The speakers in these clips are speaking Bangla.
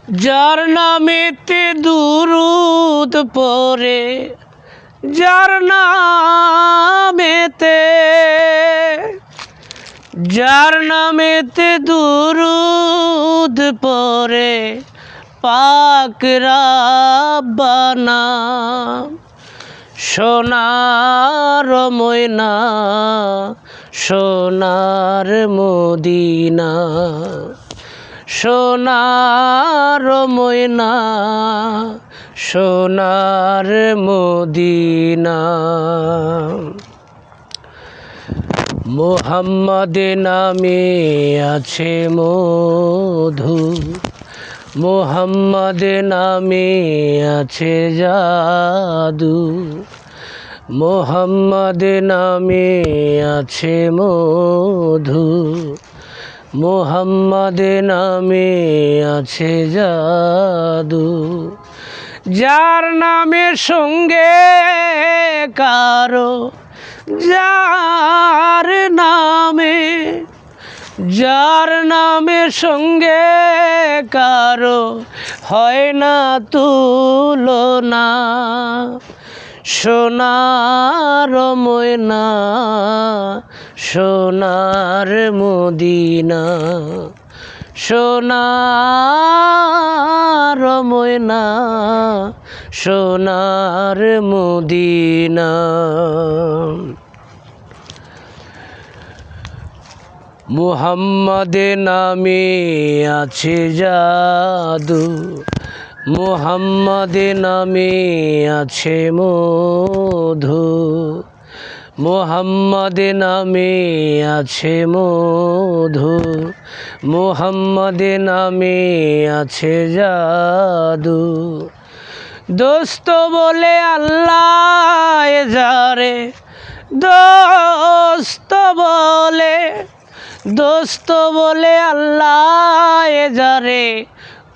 যার নামেতে দুরূদ পড়ে, যার নামেতে দুরূদ পড়ে, পাক রাব্বানা। সোনার ময়না, সোনার মদিনা, সোনার ময়না, সোনার মদিনা। মুহাম্মদ নামে আছে মধু, মুহাম্মদ নামে আছে জাদু, মুহাম্মদ নামে আছে মধু, মুহাম্মদ নামে আছে জাদু। যার নামের সঙ্গে কারো, যার নামের সঙ্গে কারো হয় না তুলনা। সোনার ময়না, সোনার মদিনা, সোনার ময়না, সোনার মদিনা। মুহাম্মদ নামে আছে জাদু, মুহাম্মদ নামে আছে মধু, মুহাম্মদ নামে আছে মধু, মুহাম্মদ নামে আছে জাদু। দোস্ত বলে আল্লাহ যারে, দোস্ত বলে আল্লাহ যারে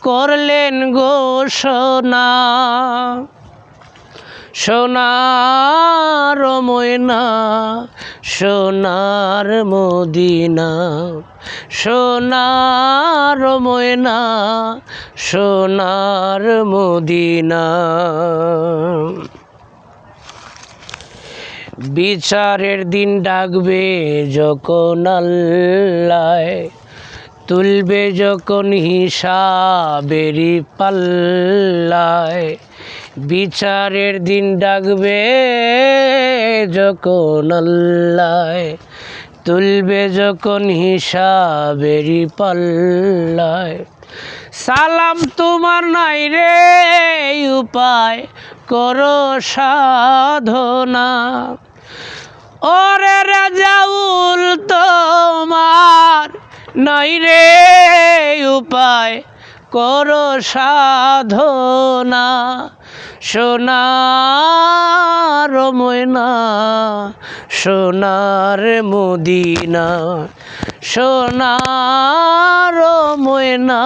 করলেন ঘোষণা। সোনার ময়না, সোনার মদিনা, সোনার ময়না, সোনার মদিনা। বিচারের দিন ডাকবে যখন আল্লাহ, তুলবে যখন হিসাবেরি পাল্লায়। বিচারের দিন ডাকবে যখন আল্লাহ, তুলবে যখন হিসাবেরি পাল্লায়। সালাম তোমার নাই রে উপায়, করো সাধনা। ওরে রাজাউল তোমার নাই রে উপায়, করো সাধনা। সোনার ময়না, সোনার মদিনা, সোনার ময়না,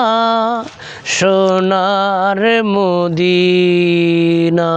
সোনার মদিনা।